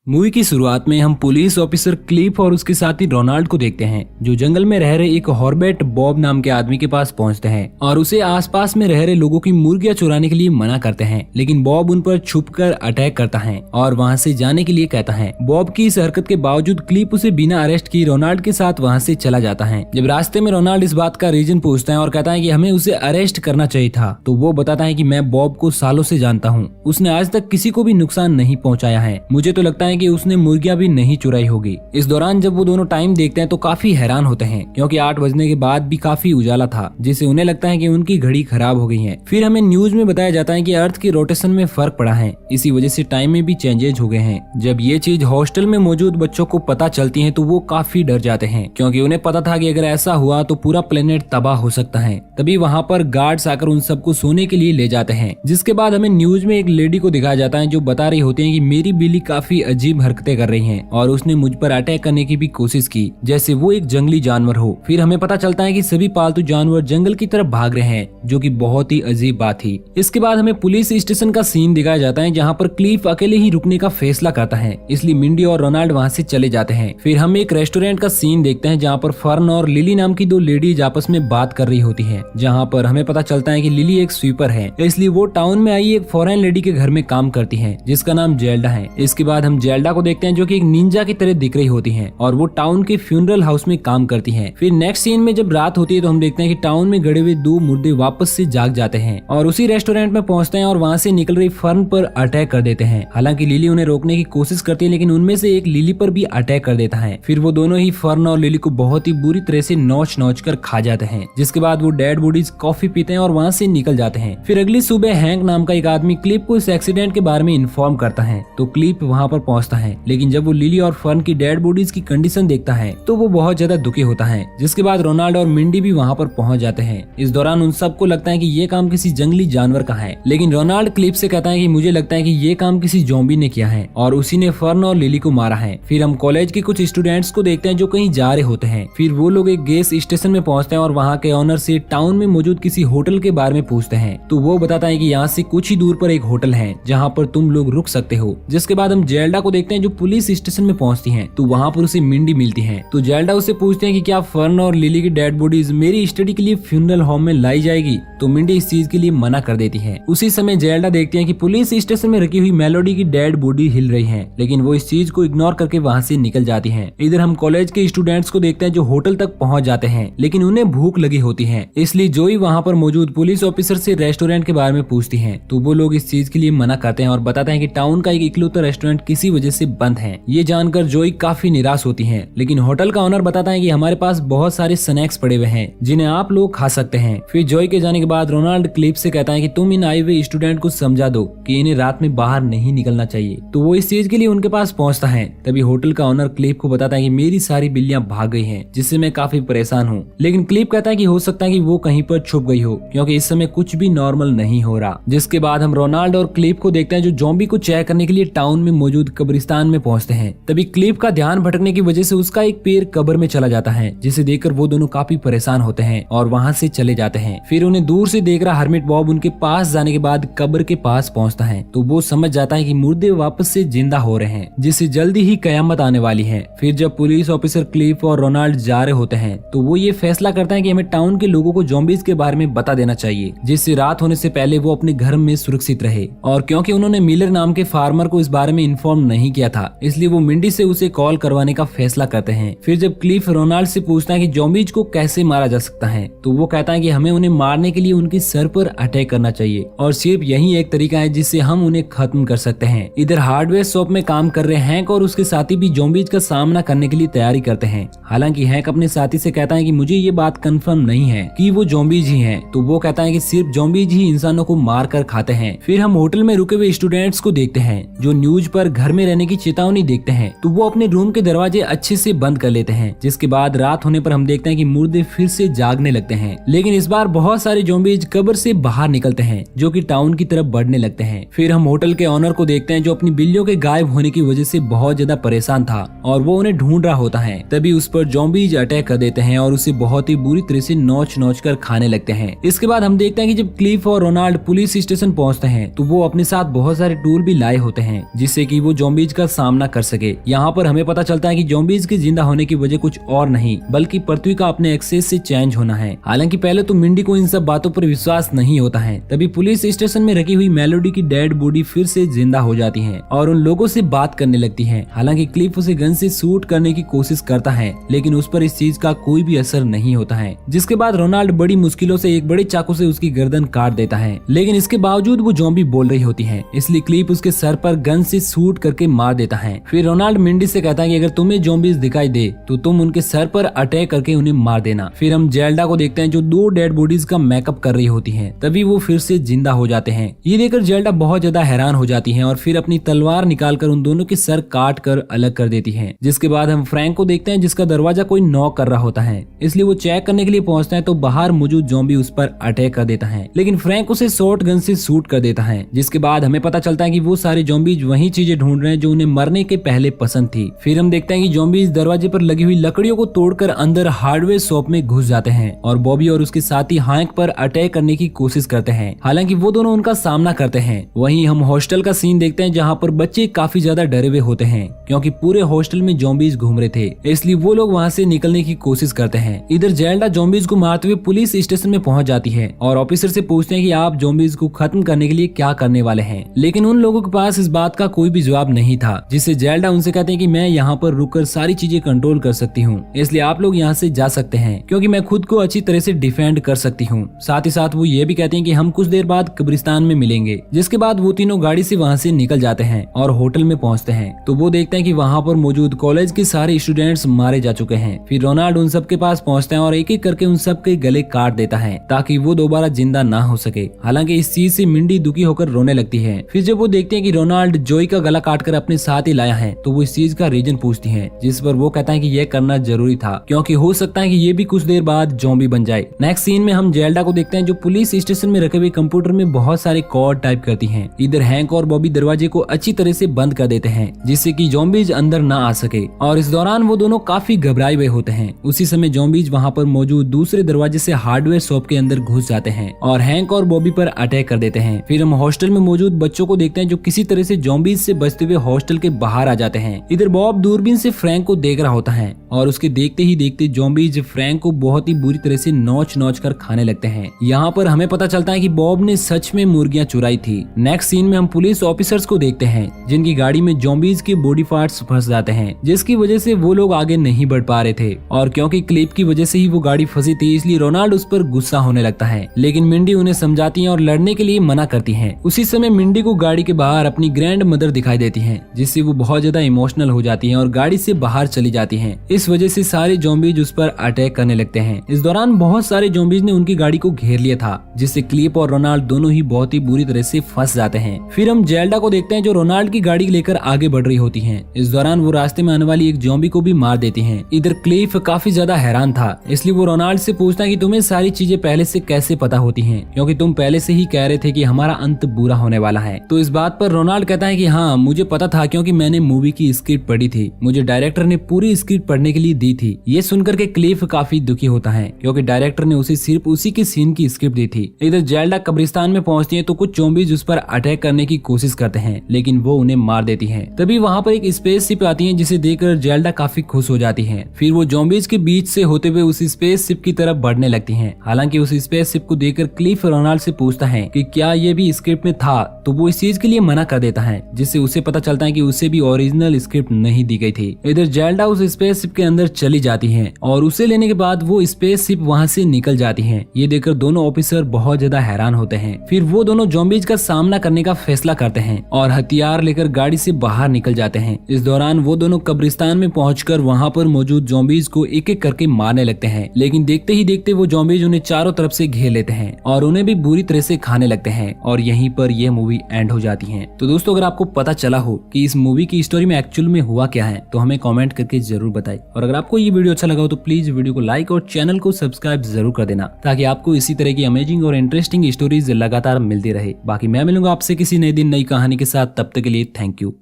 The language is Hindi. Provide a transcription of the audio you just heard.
मूवी की शुरुआत में हम पुलिस ऑफिसर क्लिफ और उसके साथी रोनाल्ड को देखते हैं, जो जंगल में रह रहे एक हॉर्बेट बॉब नाम के आदमी के पास पहुंचते हैं और उसे आसपास में रह रहे लोगों की मुर्गियां चुराने के लिए मना करते हैं। लेकिन बॉब उन पर छुपकर अटैक करता है और वहां से जाने के लिए कहता है। बॉब की इस हरकत के बावजूद क्लिफ उसे बिना अरेस्ट किए रोनाल्ड के साथ वहां से चला जाता है। जब रास्ते में रोनाल्ड इस बात का रीजन पूछता है और कहता है कि हमें उसे अरेस्ट करना चाहिए था, तो वो बताता है कि मैं बॉब को सालों से जानता हूँ, उसने आज तक किसी को भी नुकसान नहीं पहुँचाया है। मुझे तो लगता है कि उसने मुर्गियां भी नहीं चुराई होगी। इस दौरान जब वो दोनों टाइम देखते हैं तो काफी हैरान होते हैं, क्योंकि 8 बजने के बाद भी काफी उजाला था, जिससे उन्हें लगता है कि उनकी घड़ी खराब हो गई है। फिर हमें न्यूज में बताया जाता है कि अर्थ की रोटेशन में फर्क पड़ा है, इसी वजह से टाइम में भी चेंजेज हो गए हैं। जब ये चीज हॉस्टल में मौजूद बच्चों को पता चलती है तो वो काफी डर जाते हैं, क्योंकि उन्हें पता था कि अगर ऐसा हुआ तो पूरा प्लेनेट तबाह हो सकता है। तभी वहाँ पर गार्ड्स आकर उन सबको सोने के लिए ले जाते हैं। जिसके बाद हमें न्यूज में एक लेडी को दिखाया जाता है जो बता रही होती है कि मेरी बिल्ली काफी अजीब हरकतें कर रही है और उसने मुझ पर अटैक करने की भी कोशिश की, जैसे वो एक जंगली जानवर हो। फिर हमें पता चलता है कि सभी पालतू जानवर जंगल की तरफ भाग रहे हैं, जो कि बहुत ही अजीब बात थी। इसके बाद हमें पुलिस स्टेशन का सीन दिखाया जाता है, जहाँ पर क्लिफ अकेले ही रुकने का फैसला करता है, इसलिए मिंडी और रोनाल्ड वहाँ से चले जाते हैं। फिर हम एक रेस्टोरेंट का सीन देखते हैं, जहाँ पर फर्न और लिली नाम की 2 लेडीज आपस में बात कर रही होती है, जहाँ पर हमें पता चलता है कि लिली एक स्वीपर है, इसलिए वो टाउन में आई एक फॉरेन लेडी के घर में काम करती है, जिसका नाम जेल्डा है। इसके बाद हम जेल्डा को देखते हैं, जो कि एक निंजा की तरह दिख रही होती हैं और वो टाउन के फ्यूनरल हाउस में काम करती हैं। फिर नेक्स्ट सीन में जब रात होती है तो हम देखते हैं कि टाउन में गड़े हुए 2 मुर्दे वापस से जाग जाते हैं और उसी रेस्टोरेंट में पहुंचते हैं और वहां से निकल रही फर्न पर अटैक कर देते हैं। हालांकि लिली उन्हें रोकने की कोशिश करती है, लेकिन उनमें से एक लिली पर भी अटैक कर देता है। फिर वो दोनों ही फर्न और लिली को बहुत ही बुरी तरह से नोच कर खा जाते हैं। जिसके बाद वो डेड बॉडीज कॉफी पीते हैं और वहाँ से निकल जाते हैं। फिर अगली सुबह हैंक नाम का एक आदमी क्लिफ को इस एक्सीडेंट के बारे में इन्फॉर्म करता है, तो क्लिफ वहाँ पर पहुँचता है, लेकिन जब वो लिली और फर्न की डेड बॉडीज की कंडीशन देखता है तो वो बहुत ज्यादा दुखी होता है। जिसके बाद रोनाल्ड और मिंडी भी वहाँ पर पहुँच जाते हैं। इस दौरान उन सबको लगता है कि ये काम किसी जंगली जानवर का है, लेकिन रोनाल्ड क्लिफ से कहता है कि मुझे लगता है कि ये काम किसी ज़ॉम्बी ने किया है और उसी ने फर्न और लिली को मारा है। फिर हम कॉलेज के कुछ स्टूडेंट्स को देखते हैं जो कहीं जा रहे होते हैं। फिर वो लोग एक गैस स्टेशन में पहुँचते हैं और वहाँ के ऑनर से टाउन में मौजूद किसी होटल के बारे में पूछते हैं, तो वो बताता है कि यहाँ से कुछ ही दूर पर एक होटल है जहाँ पर तुम लोग रुक सकते हो। जिसके बाद हम जेल्डा को देखते हैं जो पुलिस स्टेशन में पहुँचती है, तो वहाँ पर उसे मिंडी मिलती है। तो जेल्डा उसे पूछते हैं कि क्या फर्न और लिली की डेड बॉडीज मेरी स्टडी के लिए फ्यूनरल होम में लाई जाएगी, तो मिंडी इस चीज के लिए मना कर देती है। उसी समय जेल्डा देखती है कि पुलिस स्टेशन में रखी हुई मेलोडी की डेड बॉडी हिल रही है, लेकिन वो इस चीज को इग्नोर करके वहाँ से निकल जाती है। इधर हम कॉलेज के स्टूडेंट्स को देखते हैं जो होटल तक पहुँच जाते हैं, लेकिन उन्हें भूख लगी होती है, इसलिए जोई वहाँ पर मौजूद पुलिस ऑफिसर से रेस्टोरेंट के बारे में पूछती है, तो वो लोग इस चीज के लिए मना करते हैं और बताते हैं कि टाउन का एक इकलौता रेस्टोरेंट किसी वजह से बंद है। ये जानकर जोई काफी निराश होती है, लेकिन होटल का ऑनर बताता है कि हमारे पास बहुत सारे स्नैक्स पड़े हुए हैं जिन्हें आप लोग खा सकते हैं। फिर जोई के जाने के बाद रोनाल्ड क्लिफ से कहता है कि तुम इन आए हुए स्टूडेंट को समझा दो कि इन्हें रात में बाहर नहीं निकलना चाहिए, तो वो इस चीज के लिए उनके पास पहुंचता है। तभी होटल का ऑनर क्लिफ को बताता है कि मेरी सारी बिल्लियां भाग गई हैं, जिससे मैं काफी परेशान हूँ। लेकिन क्लिफ कहता है कि हो सकता है कि वो कहीं पर छुप गई हो, क्योंकि इस समय कुछ भी नॉर्मल नहीं हो रहा। जिसके बाद हम रोनाल्ड और क्लिफ को देखते हैं जो ज़ॉम्बी को चेक करने के लिए टाउन में मौजूद कब्रिस्तान में पहुंचते हैं। तभी क्लिफ का ध्यान भटकने की वजह से उसका एक पैर कब्र में चला जाता है, जिसे देखकर वो दोनों काफी परेशान होते हैं और वहाँ से चले जाते हैं। फिर उन्हें दूर से देख रहा हर्मिट बॉब उनके पास जाने के बाद कब्र के पास पहुँचता है, तो वो समझ जाता है कि मुर्दे वापस से जिंदा हो रहे हैं, जिससे जल्दी ही कयामत आने वाली है। फिर जब पुलिस ऑफिसर क्लिफ और रोनाल्ड जा रहे होते हैं, तो वो ये फैसला करता है कि हमें टाउन के लोगों को ज़ॉम्बीज के बारे में बता देना चाहिए, जिससे रात होने से पहले वो अपने घर में सुरक्षित रहे। और क्योंकि उन्होंने मिलर नाम के फार्मर को इस बारे में इन्फॉर्म नहीं किया था, इसलिए वो मिंडी से उसे कॉल करवाने का फैसला करते हैं। फिर जब क्लिफ रोनाल्ड से पूछता है कि ज़ॉम्बीज को कैसे मारा जा सकता है, तो वो कहता है कि हमें उन्हें मारने के लिए उनके सर पर अटैक करना चाहिए और सिर्फ यही एक तरीका है जिससे हम उन्हें खत्म कर सकते हैं। इधर हार्डवेयर शॉप में काम कर रहे हैंक और उसके साथी भी ज़ॉम्बीज का सामना करने के लिए तैयारी करते हैं। हालांकि हैंक अपने साथी से कहता है कि मुझे ये बात कंफर्म नहीं है कि वो ज़ॉम्बीज ही हैं, तो वो कहता है कि सिर्फ ज़ॉम्बीज ही इंसानों को मार कर खाते हैं। फिर हम होटल में रुके हुए स्टूडेंट्स को देखते हैं जो न्यूज पर घर में रहने की चेतावनी देखते हैं, तो वो अपने रूम के दरवाजे अच्छे से बंद कर लेते हैं। जिसके बाद रात होने पर हम देखते हैं कि मुर्दे फिर से जागने लगते हैं, लेकिन इस बार बहुत सारे ज़ॉम्बीज कब्र से बाहर निकलते हैं जो कि टाउन की तरफ बढ़ने लगते हैं। फिर हम होटल के ऑनर को देखते हैं जो अपनी बिल्लियों के गायब होने की वजह से बहुत ज्यादा परेशान था और वो उन्हें ढूंढ रहा होता है। तभी उस पर ज़ॉम्बीज अटैक कर देते हैं और उसे बहुत ही बुरी तरह से नोच कर खाने लगते हैं। इसके बाद हम देखते हैं कि जब क्लिफ और रोनाल्ड पुलिस स्टेशन पहुंचते हैं, तो वो अपने साथ बहुत सारे टूल भी लाए होते हैं, जिससे कि वो ज़ॉम्बीज का सामना कर सके। यहाँ पर हमें पता चलता है कि ज़ॉम्बीज के जिंदा होने की वजह कुछ और नहीं बल्कि पृथ्वी का अपने एक्सेस से चेंज होना है। हालांकि पहले तो मिंडी को इन सब बातों पर विश्वास नहीं होता है। तभी पुलिस स्टेशन में रखी हुई मेलोडी की डेड बॉडी फिर से जिंदा हो जाती है और उन लोगों से बात करने लगती है। हालांकि क्लिफ उसे गन से शूट करने की कोशिश करता है लेकिन उस पर इस चीज का कोई भी असर नहीं होता है, जिसके बाद रोनाल्ड बड़ी मुश्किलों से एक बड़े चाकू से उसकी गर्दन काट देता है। लेकिन इसके बावजूद वो ज़ॉम्बी बोल रही होती है, इसलिए क्लिफ उसके सर पर गन से शूट करके मार देता है। फिर रोनाल्ड मिंडी से कहता है कि अगर तुम्हें ज़ॉम्बीज दिखाई दे तो तुम उनके सर पर अटैक करके उन्हें मार देना। फिर हम जेल्डा को देखते हैं जो 2 डेड बॉडीज का मेकअप कर रही होती है। तभी वो फिर से जिंदा हो जाते हैं। ये देखकर जेल्डा बहुत ज्यादा हैरान हो जाती है और फिर अपनी तलवार निकालकर उन दोनों के सर काट कर अलग कर देती है। जिसके बाद हम फ्रैंक को देखते हैं जिसका दरवाजा कोई नॉक कर रहा होता है, इसलिए वो चेक करने के लिए पहुंचता है तो बाहर मौजूद ज़ॉम्बी उस पर अटैक कर देता है। लेकिन फ्रैंक उसे शॉर्ट गन से शूट कर देता है। जिसके बाद हमें पता चलता है कि वो सारे ज़ॉम्बीज वही चीजें ढूंढ रहे हैं जो उन्हें मरने के पहले पसंद थी। फिर हम देखते हैं कि ज़ॉम्बीज दरवाजे पर लगी हुई लकड़ियों को तोड़कर अंदर हार्डवेयर शॉप में घुस जाते हैं और बॉबी और उसके साथी हैंक पर अटैक करने की कोशिश करते हैं। हालांकि वो दोनों उनका सामना करते हैं। वहीं हम हॉस्टल का सीन देखते हैं जहां पर बच्चे काफी ज्यादा डरे हुए होते हैं क्योंकि पूरे हॉस्टल में ज़ॉम्बीज घूम रहे थे, इसलिए वो लोग वहां से निकलने की कोशिश करते हैं। इधर जेल्डा ज़ॉम्बीज को मारते हुए पुलिस स्टेशन में पहुंच जाती है और ऑफिसर से पूछते हैं कि आप ज़ॉम्बीज को खत्म करने के लिए क्या करने वाले हैं। लेकिन उन लोगों के पास इस बात का कोई भी जवाब नहीं था, जिससे जेल्डा उनसे कहते हैं कि मैं यहाँ पर रुककर सारी चीजें कंट्रोल कर सकती हूँ, इसलिए आप लोग यहाँ से जा सकते हैं क्योंकि मैं खुद को अच्छी तरह से डिफेंड कर सकती हूँ। साथ ही साथ वो ये भी कहते हैं कि हम कुछ देर बाद कब्रिस्तान में मिलेंगे। जिसके बाद वो तीनों गाड़ी से वहाँ से निकल जाते हैं और होटल में पहुँचते हैं तो वो देखते हैं कि वहाँ पर मौजूद कॉलेज के सारे स्टूडेंट्स मारे जा चुके हैं। फिर रोनाल्ड उन सब के पास पहुँचते हैं और एक एक करके उन सब के गले काट देता है ताकि वो दोबारा जिंदा ना हो सके। हालांकि इस चीज से मिंडी दुखी होकर रोने लगती है। फिर जब वो देखते हैं कि रोनाल्ड जोई का गला काटकर अपने साथ ही लाया है तो वो इस चीज का रीजन पूछती है, जिस पर वो कहता है कि ये करना जरूरी था क्योंकि हो सकता है कि ये भी कुछ देर बाद ज़ॉम्बी बन जाए। नेक्स्ट सीन में हम जेल्डा को देखते हैं जो पुलिस स्टेशन में रखे हुए कंप्यूटर में बहुत सारे कोड टाइप करती है। इधर हैंक और बॉबी दरवाजे को अच्छी तरह से बंद कर देते हैं जिससे कि ज़ॉम्बीज अंदर ना आ सके और इस दौरान वो दोनों काफी घबराए हुए होते हैं। उसी समय ज़ॉम्बीज वहाँ पर मौजूद दूसरे दरवाजे से हार्डवेयर शॉप के अंदर घुस जाते हैं और हैंक और बॉबी पर अटैक कर देते हैं। फिर हम हॉस्टल में मौजूद बच्चों को देखते हैं जो किसी तरह से ज़ॉम्बीज से बचते हुए हॉस्टल के बाहर आ जाते हैं। इधर बॉब दूरबीन से फ्रैंक को देख रहा होता है और उसके देखते ही देखते ज़ॉम्बीज फ्रैंक को बहुत ही बुरी तरह से नोच नोच कर खाने लगते हैं। यहाँ पर हमें पता चलता है कि बॉब ने सच में मुर्गियां चुराई थी। नेक्स्ट सीन में हम पुलिस ऑफिसर्स को देखते हैं जिनकी गाड़ी में ज़ॉम्बीज के बॉडी पार्ट्स फंस जाते हैं, जिसकी वजह से वो लोग आगे नहीं बढ़ पा रहे थे और क्योंकि क्लिप की वजह से ही वो गाड़ी फंसी थी इसलिए रोनाल्ड उस पर गुस्सा होने लगता है। लेकिन मिंडी उन्हें समझाती है और लड़ने के लिए मना करती है। उसी समय मिंडी को गाड़ी के बाहर अपनी ग्रैंड मदर दिखाई देती है जिससे वो बहुत ज्यादा इमोशनल हो जाती है और गाड़ी से बाहर चली जाती है। इस वजह से सारे ज़ॉम्बीज उस पर अटैक करने लगते हैं। इस दौरान बहुत सारे ज़ॉम्बीज ने उनकी गाड़ी को घेर लिया था जिससे क्लिप और रोनाल्ड दोनों ही बहुत ही बुरी तरह से फंस जाते हैं। फिर हम जेल्डा को देखते हैं जो रोनाल्ड की गाड़ी लेकर आगे बढ़ रही होती है। इस दौरान वो रास्ते में आने वाली एक ज़ॉम्बी को भी मार देती है। इधर क्लिफ काफी ज्यादा हैरान था, इसलिए वो रोनाल्ड से पूछता है कि तुम्हें सारी चीजें पहले से कैसे पता होती हैं क्योंकि तुम पहले से ही कह रहे थे कि हमारा अंत बुरा होने वाला है। तो इस बात पर रोनाल्ड कहता है कि हाँ मुझे पता था क्योंकि मैंने मूवी की स्क्रिप्ट पढ़ी थी, मुझे डायरेक्टर ने पूरी स्क्रिप्ट पढ़ने के लिए दी थी। ये सुनकर के क्लिफ काफी दुखी होता है क्योंकि डायरेक्टर ने उसे सिर्फ उसी के सीन की स्क्रिप्ट दी थी। इधर जेल्डा कब्रिस्तान में पहुंचती है तो कुछ ज़ॉम्बीज उस पर अटैक करने की कोशिश करते हैं लेकिन वो उन्हें मार देती है। तभी वहाँ पर एक स्पेस शिप आती है जिसे देखकर जेल्डा काफी खुश हो जाती है। फिर वो ज़ॉम्बीज के बीच से होते हुए उस स्पेस शिप की तरफ बढ़ने लगती हैं। हालांकि उस स्पेस शिप को देखकर क्लिफ रोनाल्ड से पूछता है कि क्या ये भी स्क्रिप्ट में था, तो वो इस चीज के लिए मना कर देता है जिससे उसे पता चलता है कि उसे भी ओरिजिनल स्क्रिप्ट नहीं दी गई थी। इधर जेल्डा उस स्पेस शिप के अंदर चली जाती है और उसे लेने के बाद वो स्पेस शिप वहाँ से निकल जाती है। ये देखकर दोनों ऑफिसर बहुत ज्यादा हैरान होते हैं। फिर वो दोनों ज़ॉम्बीज का सामना करने का फैसला करते हैं और हथियार लेकर गाड़ी से बाहर निकल जाते हैं। इस दौरान वो दोनों कब्रिस्तान में पहुंचकर वहाँ पर मौजूद ज़ॉम्बीज को एक एक करके मारने लगते हैं। लेकिन देखते ही देखते वो ज़ॉम्बीज उन्हें चारों तरफ से घेर लेते हैं और उन्हें भी बुरी तरह से खाने लगते हैं और यहीं पर यह मूवी एंड हो जाती है। तो दोस्तों अगर आपको पता चला हो कि इस मूवी की स्टोरी में एक्चुअल में हुआ क्या है तो हमें कमेंट करके जरूर बताइए। और अगर आपको ये वीडियो अच्छा लगा हो तो प्लीज वीडियो को लाइक और चैनल को सब्सक्राइब जरूर कर देना ताकि आपको इसी तरह की अमेजिंग और इंटरेस्टिंग स्टोरीज लगातार मिलती रहे। बाकी मैं मिलूंगा आपसे किसी नए दिन नई कहानी के साथ, तब तक के लिए थैंक यू।